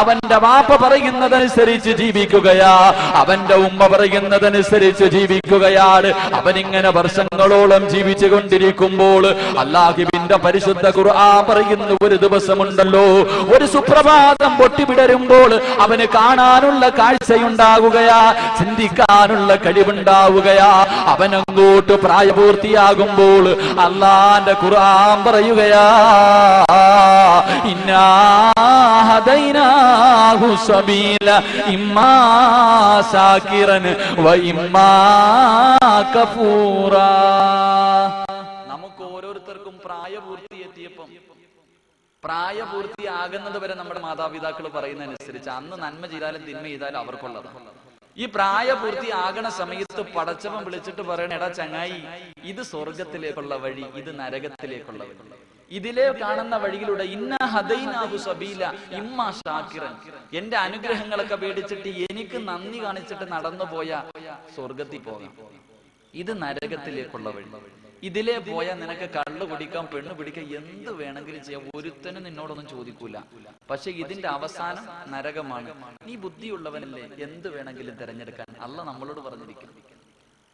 അവന്റെ വാപ്പ പറയുന്നതനുസരിച്ച് ജീവിക്കുകയാ, അവന്റെ ഉമ്മ പറയുന്നതനുസരിച്ച് ജീവിക്കുകയാണ്. അവനിങ്ങനെ വർഷങ്ങളോളം ജീവിച്ചു കൊണ്ടിരിക്കുമ്പോൾ അല്ലാഹുവിന്റെ പരിശുദ്ധ ഖുർആൻ പറയുന്ന ഒരു ദിവസമുണ്ടല്ലോ, ഒരു സുപ്രഭാതം പൊട്ടിവിടരുമ്പോൾ അവന് കാണാനുള്ള കാഴ്ചയുണ്ടാവുകയാ, ചിന്തിക്കാനുള്ള കഴിവുണ്ടാവുകയാ. അവനങ്ങോട്ട് പ്രായപൂർത്തിയാകുമ്പോൾ അല്ലാഹുവിന്റെ ഖുർആൻ പറയുകയാ, ഇന്നാ ഹദൈനാഹു സബീല ഇമ്മാ ശാകിറൻ വ ഇമ്മാ കഫൂറാ. നമുക്ക് ഓരോരുത്തർക്കും പ്രായപൂർത്തിയെത്തിയപ്പം, പ്രായപൂർത്തിയാകുന്നത് വരെ നമ്മുടെ മാതാപിതാക്കൾ പറയുന്നതനുസരിച്ച് അന്ന് നന്മ ചെയ്താലും തിന്മ ചെയ്താലും അവർക്കുള്ളത്. ഈ പ്രായപൂർത്തിയാകണ സമയത്ത് പടച്ചവൻ വിളിച്ചിട്ട് പറയണ, എടാ ചങ്ങായി, ഇത് സ്വർഗത്തിലേക്കുള്ള വഴി, ഇത് നരകത്തിലേക്കുള്ള വഴി. ഇതിലെ കാണുന്ന വഴിയിലൂടെ ഇന്ന ഹദൈനാഹു സബീല ഇമ്മാ ശാകിറൻ, എന്റെ അനുഗ്രഹങ്ങളൊക്കെ പേടിച്ചിട്ട് എനിക്ക് നന്ദി കാണിച്ചിട്ട് നടന്നു പോയ സ്വർഗത്തിൽ പോകാം, ഇത് നരകത്തിലേക്കുള്ള വഴി. ഇതിലെ പോയാൽ നിനക്ക് കള്ളു കുടിക്കാം, പെണ്ണ് പിടിക്കാം, എന്ത് വേണമെങ്കിലും ചെയ്യാം, ഒരുത്തനും നിന്നോടൊന്നും ചോദിക്കൂല. പക്ഷെ ഇതിന്റെ അവസാനം നരകമാണ്. നീ ബുദ്ധിയുള്ളവനല്ലേ, എന്ത് വേണമെങ്കിലും തിരഞ്ഞെടുക്കാൻ അല്ലാഹ് നമ്മളോട് പറഞ്ഞിരിക്കും.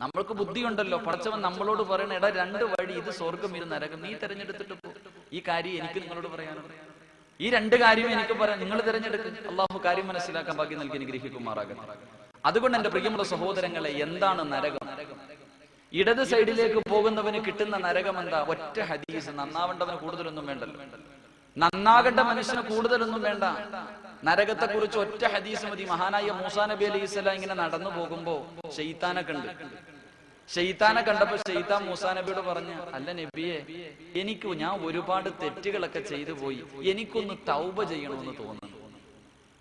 നമ്മൾക്ക് ബുദ്ധിയുണ്ടല്ലോ, പടച്ചവൻ നമ്മളോട് പറയണ, എടാ രണ്ട് വഴി, ഇത് സ്വർഗം ഇത് നരകം, നീ തിരഞ്ഞെടുത്തിട്ട് പോ. ഈ കാര്യം എനിക്ക് നിങ്ങളോട് പറയാനുണ്ട്, ഈ രണ്ട് കാര്യവും എനിക്ക് പറയാം, നിങ്ങൾ തിരഞ്ഞെടുക്കുക. അള്ളാഹു കാര്യം മനസ്സിലാക്കാൻ ഭാഗ്യം നൽകി അനുഗ്രഹിക്കുമാറാകട്ടെ. അതുകൊണ്ട് എന്റെ പ്രിയമുള്ള സഹോദരങ്ങളെ, എന്താണ് നരകം? ഇടത് സൈഡിലേക്ക് പോകുന്നവന് കിട്ടുന്ന നരകം എന്താ? ഒറ്റ ഹദീസ്. നന്നാവേണ്ടവന് കൂടുതലൊന്നും വേണ്ടല്ലോ, നന്നാകേണ്ട മനുഷ്യന് കൂടുതലൊന്നും വേണ്ട. നരകത്തെ കുറിച്ച് ഒറ്റ ഹദീസ് മതി. മഹാനായ മൂസാ നബി അലൈഹി സ്വലാം ഇങ്ങനെ നടന്നു പോകുമ്പോ ശൈത്താനെ കണ്ടു. ശൈത്താനെ കണ്ടപ്പോ ശൈത്താൻ മൂസാ നബിയോട് പറഞ്ഞു, അല്ല നബിയെ, ഞാൻ ഒരുപാട് തെറ്റുകളൊക്കെ ചെയ്തു പോയി, എനിക്കൊന്ന് തൗബ ചെയ്യണമെന്ന് തോന്നുന്നു,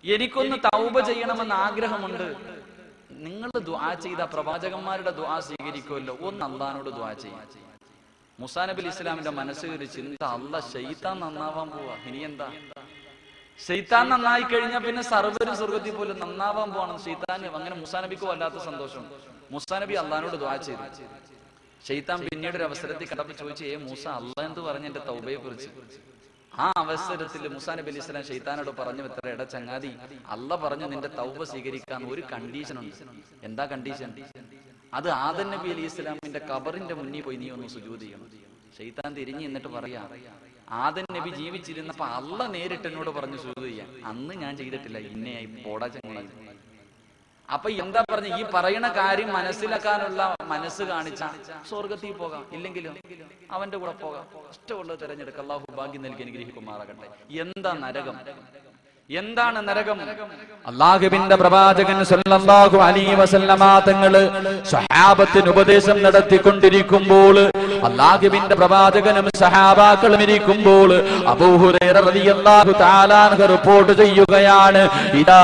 എനിക്കൊന്ന് തൗബ ചെയ്യണമെന്ന് ആഗ്രഹമുണ്ട്. നിങ്ങൾ ദുആ ചെയ്ത പ്രവാചകന്മാരുടെ ദുആ സ്വീകരിക്കുമല്ലോ, ഒന്ന് അള്ളാഹിനോട് ദുആ ചെയ്യാം. മൂസാ നബി അലൈഹി സ്വലാമിന്റെ മനസ്സിൽ ഒരു ചിന്ത, അല്ലാഹ് ശൈത്താൻ നന്നാവാൻ പോവാ, ഇനി എന്താ? ശൈത്താൻ നന്നായി കഴിഞ്ഞാൽ പിന്നെ സർവ്വരും സ്വർഗത്തിൽ പോലും നന്നാവാൻ പോവാണ്. ശൈത്താൻ അങ്ങനെ മൂസാ നബിക്ക് വല്ലാത്ത സന്തോഷം. മൂസാ നബി അള്ളാഹിനോട് ദുആ ചെയ്തു. ശൈത്താൻ പിന്നീട് ഒരു അവസരത്തിൽ കണ്ടപ്പോൾ ചോദിച്ചു, മൂസ, അള്ളാഹ് എന്ത് പറഞ്ഞു എന്റെ തൗബയെ കുറിച്ച്? ആ അവസരത്തിൽ മൂസാ നബി അലൈഹി സ്വലാം ശൈത്താനോട് പറഞ്ഞു, എത്ര എടാ ചങ്ങാതി, അള്ളാഹ് പറഞ്ഞു നിന്റെ തൗബ സ്വീകരിക്കാൻ ഒരു കണ്ടീഷൻ ഉണ്ട്. എന്താ കണ്ടീഷൻ? അത് ആദം നബി അലൈഹി സ്വലാമിന്റെ ഖബറിന്റെ മുന്നിൽ പോയി നീ ഒന്ന് സുജൂദ് ചെയ്യണം. ശൈത്താൻ തിരിഞ്ഞ് എന്നിട്ട് പറയാ, ആദം നബി ജീവിച്ചിരുന്നപ്പോ അള്ളാഹ് നേരിട്ട് എന്നോട് പറഞ്ഞു സുജൂദ് ചെയ്യാൻ, അന്ന് ഞാൻ ചെയ്തിട്ടില്ല, ഇന്നയായി പോടാ ചങ്ങായി. അപ്പൊ എന്താ പറഞ്ഞ, ഈ പറയുന്ന കാര്യം മനസ്സിലാക്കാനുള്ള മനസ്സ് കാണിച്ച സ്വർഗത്തിൽ പോകാം, ഇല്ലെങ്കിലും അവന്റെ കൂടെ പോകാം. ഇഷ്ടമുള്ളത് തിരഞ്ഞെടുക്കുക. അല്ലാഹു ഭാഗ്യം നൽകി അനുഗ്രഹിക്കുമാറാകട്ടെ. എന്താ നരകം? എന്താണ് നരകം? അല്ലാഹുവിന്റെ പ്രവാചകൻ സല്ലല്ലാഹു അലൈഹി വസല്ലമ തങ്ങള് സ്വഹാബത്തിന് ഉപദേശം നടത്തിക്കൊണ്ടിരിക്കുമ്പോൾ, അല്ലാഹുവിന്റെ പ്രവാചകനും സഹാബാക്കളും ഇരിക്കുമ്പോൾ അബൂ ഹുറൈറ റളിയല്ലാഹു തആല അൻഹു റിപ്പോർട്ട് ചെയ്യുകയാണ്, ഇദാ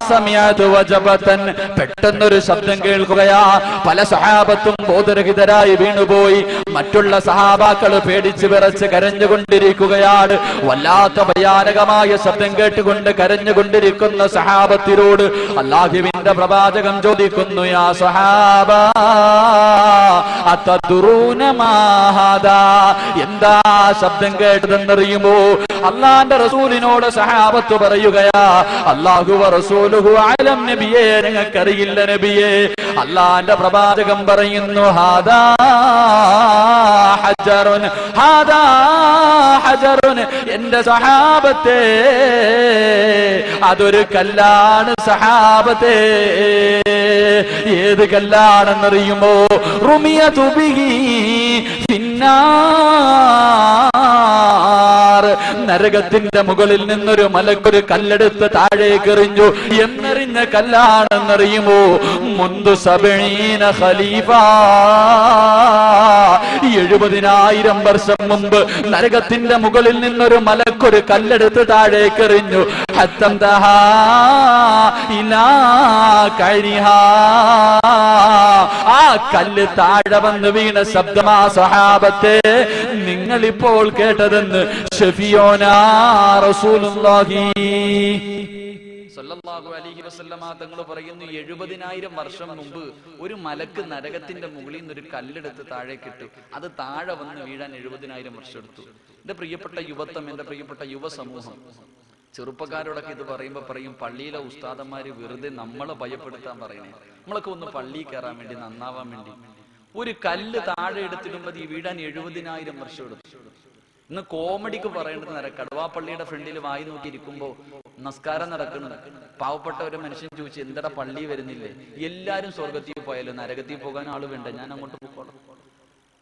സമിഅതു വജബതൻ, പെട്ടെന്നൊരു ശബ്ദം കേൾക്കുകയാ. പല സഹാബത്തും ബോധരഹിതരായി വീണുപോയി. മറ്റുള്ള സഹാബാക്കൾ പേടിച്ച് വിറച്ച് കരഞ്ഞുകൊണ്ടിരിക്കുകയാണ്. വല്ലാത്ത ഭയാനകമായ ശബ്ദം കേട്ടുകൊണ്ട് കരഞ്ഞുകൊണ്ടിരിക്കുന്ന സഹാബത്തിനോട് അല്ലാഹുവിന്റെ പ്രവാചകൻ ചോദിക്കുന്നു, യാ സഹാബ അതദ്റൂന മാ ഹാദാ, എന്താ ശബ്ദം കേട്ടതെന്നറിയുമോ? അല്ലാഹുവിന്റെ റസൂലിനോട് സഹാബത്ത് പറയുകയാ, അല്ലാഹു വ റസൂലുഹു അലം നബിയേ, നിങ്ങൾക്കറിയില്ല നബിയേ. അല്ലാഹുവിന്റെ പ്രവാചകൻ പറയുന്നു, ഹാദാ ഹജറുൻ, ഹാദാ ഹജറുൻ, എന്റെ സഹാബത്തെ, അതൊരു കല്ലാണ് സഹാബത്തെ. ഏത് കല്ലാണെന്നറിയുമോ? റുമിയതു ബിഹി ഫിന്നാർ, നരകത്തിന്റെ മുകളിൽ നിന്നൊരു മലക്കൊരു കല്ലെടുത്ത് താഴേക്ക് എറിഞ്ഞു. എന്നെറിഞ്ഞ കല്ലാണെന്നറിയുമോ? മുൻദു സബഈന ഖലീഫ, 70,000 വർഷം മുമ്പ് നരകത്തിന്റെ മുകളിൽ നിന്നൊരു മലക്കൊരു കല്ലെടുത്ത് താഴേക്ക് എറിഞ്ഞു. ഹത്തംതഹാ ഇലാ കരിഹാ, ആ കല്ല് താഴെ വന്ന് വീണ ശബ്ദമാ സഹാബത്തെ നിങ്ങളിപ്പോൾ കേട്ടതെന്ന് ഷഫീഉനാ റസൂലുള്ളാഹി സല്ലല്ലാഹു അലൈഹി വസല്ലമ തങ്ങൾ പറയുന്നു, 70,000 വർഷം മുമ്പ് ഒരു മലക്ക് നരകത്തിന്റെ മുകളിൽ നിന്ന് ഒരു കല്ലെടുത്ത് താഴേക്കിട്ടു. അത് താഴെ വന്ന് വീഴാൻ 70,000 വർഷം എടുത്തു. എന്റെ പ്രിയപ്പെട്ട യുവത്വം, എന്റെ പ്രിയപ്പെട്ട യുവ സമൂഹം, ചെറുപ്പക്കാരോടൊക്കെ ഇത് പറയുമ്പോൾ പറയും, പള്ളിയിലെ ഉസ്താദന്മാര് വെറുതെ നമ്മളെ ഭയപ്പെടുത്താൻ പറയണേ. നമ്മളൊക്കെ ഒന്ന് പള്ളിയിൽ കയറാൻ വേണ്ടി, നന്നാവാൻ വേണ്ടി. ഒരു കല്ല് താഴെ എടുത്തിടുമ്പോൾ ഈ വീടാൻ 70,000 വർഷം എടുത്തു. ഇന്ന് കോമഡിക്ക് പറയേണ്ടത് കടുവാപ്പള്ളിയുടെ ഫ്രണ്ടിൽ വായി നോക്കി ഇരിക്കുമ്പോ നമസ്കാരം നടക്കുന്നത്, പാവപ്പെട്ട ഒരു മനുഷ്യൻ ചോദിച്ചു, എന്തടാ പള്ളി വരുന്നില്ലേ? എല്ലാരും സ്വർഗത്തിൽ പോയാലോ, നരകത്തിൽ പോകാൻ ആള് വേണ്ട, ഞാൻ അങ്ങോട്ട് പോയിക്കോളാം.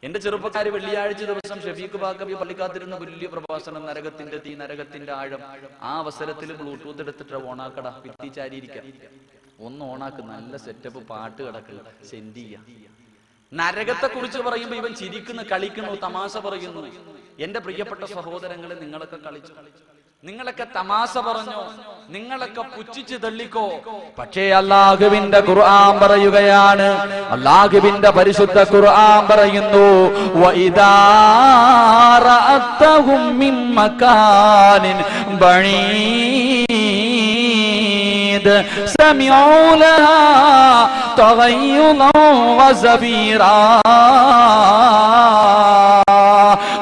എന്റെ ചെറുപ്പക്കാര് വെള്ളിയാഴ്ച ദിവസം ഷഫീഖ് ബാക്കബി പള്ളിക്കാത്തിരുന്ന വലിയ പ്രഭാഷണം, നരകത്തിന്റെ തീ, നരകത്തിന്റെ ആഴം. ആ അവസരത്തിൽ ബ്ലൂടൂത്ത് എടുത്തിട്ട് ഓണാക്കട, ഭിത്തിച്ചാരിയിരിക്കാം, ഒന്ന് ഓണാക്ക്, നല്ല സെറ്റപ്പ് പാട്ട് കിടക്കുക, സെൻഡ് ചെയ്യാം. നരകത്തെ കുറിച്ച് പറയുമ്പോ ഇവൻ ചിരിക്കുന്നു, കളിക്കുന്നു, തമാശ പറയുന്നു. എന്റെ പ്രിയപ്പെട്ട സഹോദരങ്ങളെ, നിങ്ങളൊക്കെ കളിച്ചു, നിങ്ങളൊക്കെ തമാശ പറഞ്ഞോ, നിങ്ങളൊക്കെ പുച്ഛിച്ച് തള്ളിക്കോ. പക്ഷേ അല്ലാഹുവിന്റെ ഖുർആൻ പറയുകയാണ്, അല്ലാഹുവിന്റെ പരിശുദ്ധ ഖുർആൻ പറയുന്നു, വഇദാ റഅതഹും മിൻ മകാനിൻ ബഈദ് സമിഉ ലഹാ തഗയ്യുദൻ വസബീറാ.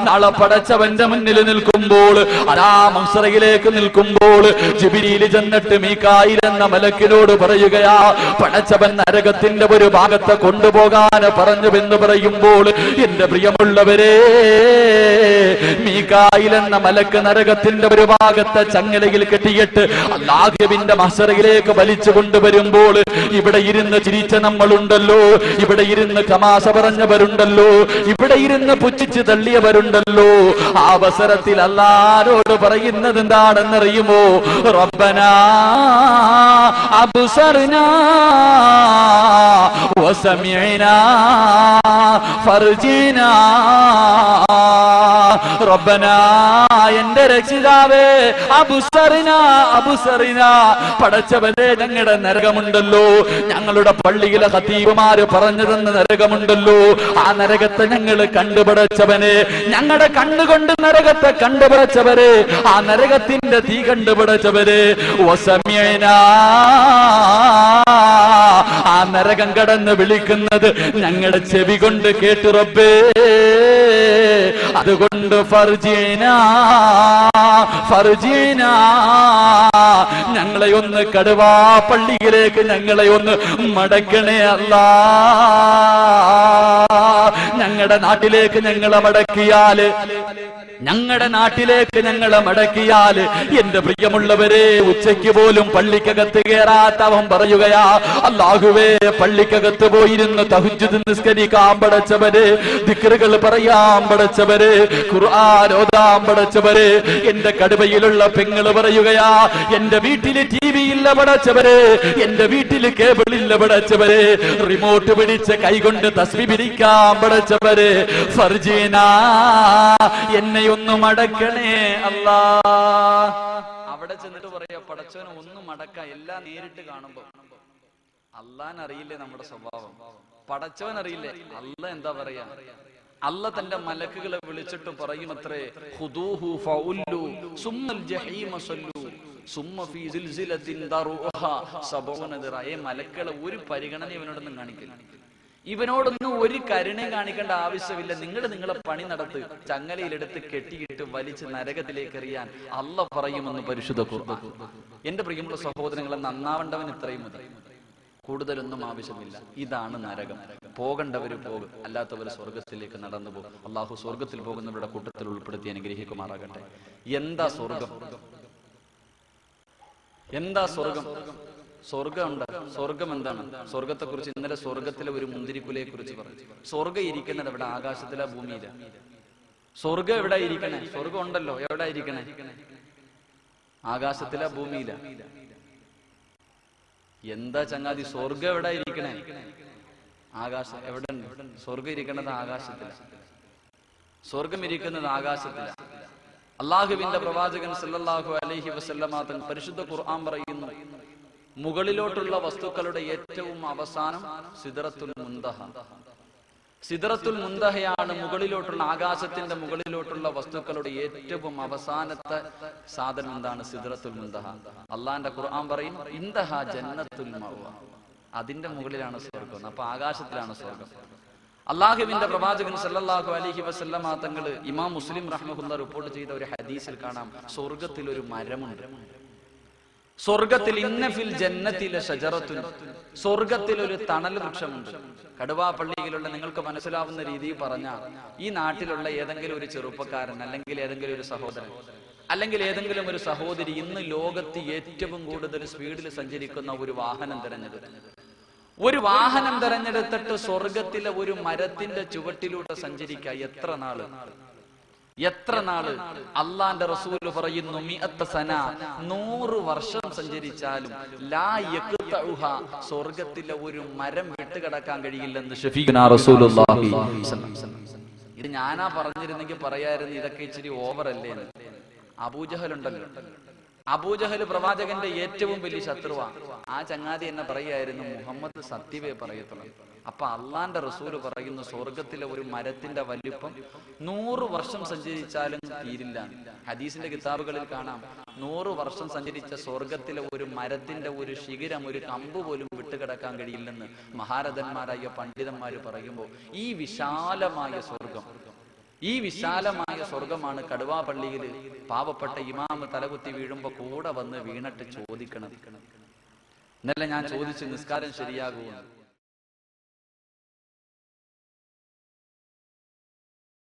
നാളെ പടച്ചവന്റെ മുന്നിൽ നിൽക്കുമ്പോൾ, മഹ്ശറിലേക്ക് നിൽക്കുമ്പോൾ, ജിബ്രീൽ ചെന്നിട്ട് മീകായിൽ എന്ന മലക്കിനോട് പറയുകയാ, പടച്ചവൻ നരകത്തിന്റെ ഒരു ഭാഗത്ത് കൊണ്ടുപോകാൻ പറഞ്ഞുവെന്ന് പറയുമ്പോൾ, എന്റെ പ്രിയമുള്ളവരെ, മീകായിൽ എന്ന മലക്ക് നരകത്തിന്റെ ഒരു ഭാഗത്തെ ചങ്ങലയിൽ കെട്ടിയിട്ട് അല്ലാഹുവിന്റെ മഹ്ശറിലേക്ക് വലിച്ചു കൊണ്ടുവരുമ്പോൾ, ഇവിടെ ഇരുന്ന് ചിരിച്ച നമ്മളുണ്ടല്ലോ, ഇവിടെ ഇരുന്ന് തമാശ പറഞ്ഞവരുണ്ടല്ലോ, ഇവിടെ ഇരുന്ന് പുച്ഛിച്ച് തള്ളിയവരുണ്ടല്ലോ, ആ അവസരത്തിൽ അല്ലാഹുവോട് പറയുന്നത് എന്താണെന്നറിയുമോ? റബ്ബനാ അബ്സർനാ വസമിഅനാ ഫർജിനാ. റബ്ബനാ, എന്റെ രക്ഷിതാവേ, അബ്സർനാ അബ്സർനാ, പടച്ചവനെ, ഞങ്ങളുടെ നരകമുണ്ടല്ലോ, ഞങ്ങളുടെ പള്ളിയിലെ ഖതീബുമാര് പറഞ്ഞു തന്ന നരകമുണ്ടല്ലോ, ആ നരകത്തെ ഞങ്ങൾ കണ്ടുപിടച്ചവനെ, ഞങ്ങളുടെ കണ്ണുകൊണ്ട് നരകത്തെ കണ്ടുപിടച്ചവരെ, ആ നരകത്തിന്റെ തീ കണ്ടുപിടച്ചവരെ, വസമിഅനാ, ആ നരകം കടന്ന് വിളിക്കുന്നത് ഞങ്ങളുടെ ചെവി കൊണ്ട് കേട്ടു റബ്ബേ, അതുകൊണ്ട് ഫർജിനാ ഫർജിനാ, ഞങ്ങളെ ഒന്ന് കടുവാ പള്ളിയിലേക്ക് ഞങ്ങളെ ഒന്ന് മടക്കണേ അല്ലാ. ഞങ്ങളുടെ നാട്ടിലേക്ക് ഞങ്ങളെ മടക്കിയാല്, ഞങ്ങളുടെ നാട്ടിലേക്ക് ഞങ്ങളെ മടക്കിയാല്, എന്റെ പ്രിയമുള്ളവരെ, ഉച്ചയ്ക്ക് പോലും പള്ളിക്കകത്ത് കയറാത്തവൻ പറയുകയാ, അല്ലാഹുവേ, പള്ളിക്കകത്ത് പോയിരുന്ന് തഹജ്ജുദ് നിസ്കരിക്കാൻ പടച്ചവരെ, ദിക്റുകൾ പറയാൻ പടച്ചവരെ, ഖുർആൻ ഓതാൻ പടച്ചവരെ. എന്റെ കടുവയിലുള്ള പെങ്ങള് പറയുകയാ, എന്റെ വീട്ടില് TV ഇല്ല പടച്ചവരെ, എന്റെ വീട്ടില് കേബിൾ ഇല്ല പടച്ചവരെ, റിമോട്ട് പിടിച്ച് കൈകൊണ്ട് തസ്ബീഹ് പിടിക്കാൻ പടച്ചവരെ, ഫർജിനാ, എന്നെ ഒന്ന് മടക്കണേ അല്ലാ. അവിടെ ചെന്നിട്ട് പറയാ, പടച്ചവനെ ഒന്ന് മടക്ക. എല്ലാം നേരിട്ട് കാണുമ്പോ അല്ലാൻ അറിയില്ലേ നമ്മുടെ സ്വഭാവം, പടച്ചവൻ അറിയില്ലേ. അല്ല എന്താ പറയാ, അല്ല തന്റെ മലക്കുകളെ വിളിച്ചിട്ട് പറയുമത്രേ, ഖുദൂഹു ഫഉല്ലു സുമ്മൽ ജഹീമ സല്ലു സുമ്മ ഫീ സിൽസിലത്തിൻ ദറുഹാ 70 ദിറ. മലക്കുകളെ ഒരു പരിഗണന ഇവനോടൊന്നും കാണിക്കില്ല, ഇവനോടൊന്നും ഒരു കരുണയും കാണിക്കേണ്ട ആവശ്യമില്ല. നിങ്ങളെ പണി നടത്ത്, ചങ്ങലയിലെടുത്ത് കെട്ടിയിട്ട് വലിച്ച് നരകത്തിലേക്ക് എറിയാൻ അല്ല പറയുമെന്ന് പരിശുദ്ധ ഖുർആൻ. എന്റെ പ്രിയമുള്ള സഹോദരങ്ങളെ, നന്നാവേണ്ടവൻ ഇത്രയും മതി, കൂടുതലൊന്നും ആവശ്യമില്ല. ഇതാണ് നരകം. പോകേണ്ടവര് പോകും, അല്ലാത്തവർ സ്വർഗത്തിലേക്ക് നടന്നു പോകും. അള്ളാഹു സ്വർഗത്തിൽ പോകുന്നവരുടെ കൂട്ടത്തിൽ ഉൾപ്പെടുത്തി അനുഗ്രഹിക്കുമാറാകട്ടെ. എന്താ സ്വർഗം? എന്താ സ്വർഗം? സ്വർഗമുണ്ട്. സ്വർഗം എന്താണ്? സ്വർഗത്തെ കുറിച്ച് ഇന്നലെ സ്വർഗത്തിലെ ഒരു മുന്തിരിക്കുലയെ കുറിച്ച് പറഞ്ഞു. സ്വർഗം ഇരിക്കുന്നത് എവിടെ? ആകാശത്തിലാ, ഭൂമിയില? സ്വർഗം എവിടെ ഇരിക്കണേ? സ്വർഗം ഉണ്ടല്ലോ, എവിടെ ഇരിക്കണേ? ആകാശത്തിലാ, ഭൂമിയില? എന്താ ചങ്ങാതി, സ്വർഗം എവിടെ ഇരിക്കണേ? ആകാശം. എവിടെ സ്വർഗം ഇരിക്കുന്നത്? ആകാശത്തില. സ്വർഗം ഇരിക്കുന്നത് ആകാശത്തില. അള്ളാഹുവിന്റെ പ്രവാചകൻ സല്ലല്ലാഹു അലൈഹി വസല്ലമ തങ്ങൾ പരിശുദ്ധ ഖുർആൻ പറയുന്നു, മുകളിലോട്ടുള്ള വസ്തുക്കളുടെ ഏറ്റവും അവസാനം സിദ്റത്തുൽ മുൻതഹ. സിദ്റത്തുൽ മുൻതഹയാണ് മുകളിലോട്ടുള്ള, ആകാശത്തിന്റെ മുകളിലോട്ടുള്ള വസ്തുക്കളുടെ ഏറ്റവും അവസാനത്തെ സാധനം എന്താണ്? സിദ്റത്തുൽ മുൻതഹ. അള്ളാന്റെ ഖുർആൻ പറയും, ഇൻതഹ ജന്നത്തുൽ മഅവ, അതിന്റെ മുകളിലാണ് സ്വർഗം. അപ്പൊ ആകാശത്തിലാണ് സ്വർഗം. അള്ളാഹുവിന്റെ പ്രവാചകൻ സല്ലല്ലാഹു അലൈഹി വസല്ലമ തങ്ങൾ ഇമാം മുസ്ലിം റഹ്മഹുല്ലാഹ് റിപ്പോർട്ട് ചെയ്ത ഒരു ഹദീസിൽ കാണാം, സ്വർഗത്തിൽ ഒരു മരമുണ്ട്. സ്വർഗത്തിൽ ഇന്ന ഫിൽ ജന്നത്തിലെ ഷജറത്തുൻ, സ്വർഗത്തിൽ ഒരു തണൽ വൃക്ഷമുണ്ട്. കടുവാപ്പള്ളിയിലുള്ള നിങ്ങൾക്ക് മനസ്സിലാവുന്ന രീതിയിൽ പറഞ്ഞ, ഈ നാട്ടിലുള്ള ഏതെങ്കിലും ഒരു ചെറുപ്പക്കാരൻ അല്ലെങ്കിൽ ഏതെങ്കിലും ഒരു സഹോദരൻ അല്ലെങ്കിൽ ഏതെങ്കിലും ഒരു സഹോദരി ഇന്ന് ലോകത്ത് ഏറ്റവും കൂടുതൽ സ്പീഡിൽ സഞ്ചരിക്കുന്ന ഒരു വാഹനം തിരഞ്ഞെടുത്തിട്ട് സ്വർഗത്തിലെ ഒരു മരത്തിന്റെ ചുവട്ടിലൂടെ സഞ്ചരിക്കുക. എത്ര നാള് അള്ളാന്റെ റസൂൽ പറയുന്നു, 100 സന, 100 വർഷം സഞ്ചരിച്ചാലും ലാ യഖ്തഉഹ, സ്വർഗത്തിലെ ഒരു മരം വിട്ടുകിടക്കാൻ കഴിയില്ലെന്ന് ഷഫീഖുനാ റസൂലുള്ളാഹി സ്വല്ലല്ലാഹു അലൈഹി വസല്ലം. ഇത് ഞാനാ പറഞ്ഞിരുന്നെങ്കിൽ പറയായിരുന്നു ഇതൊക്കെ ഇച്ചിരി ഓവർ അല്ലേ. അബൂജഹൽ ഉണ്ടല്ലോ, അബൂജഹൽ പ്രവാചകന്റെ ഏറ്റവും വലിയ ശത്രുവാണ്. ആ ചങ്ങാതി എന്നെ പറയായിരുന്നു, മുഹമ്മദ് സത്യമേ പറയത്തുള്ളൂ. അപ്പൊ അള്ളാന്റെ റസൂല് പറയുന്നു, സ്വർഗത്തിലെ ഒരു മരത്തിന്റെ വലിപ്പം 100 വർഷം സഞ്ചരിച്ചാലും തീരില്ല. ഹദീസിന്റെ കിതാബുകളിൽ കാണാം, 100 വർഷം സഞ്ചരിച്ച സ്വർഗത്തിലെ ഒരു മരത്തിന്റെ ഒരു ശിഖരം, ഒരു കമ്പ് പോലും വിട്ടുകിടക്കാൻ കഴിയില്ലെന്ന് മഹാരഥന്മാരായ പണ്ഡിതന്മാര് പറയുമ്പോൾ, ഈ വിശാലമായ സ്വർഗമാണ് കടുവാപ്പള്ളിയിൽ പാവപ്പെട്ട ഇമാമ് തലകുത്തി വീഴുമ്പോ കൂടെ വന്ന് വീണിട്ട് ചോദിക്കണം. ഇന്നലെ ഞാൻ ചോദിച്ചു, നിസ്കാരം ശരിയാകുമോ?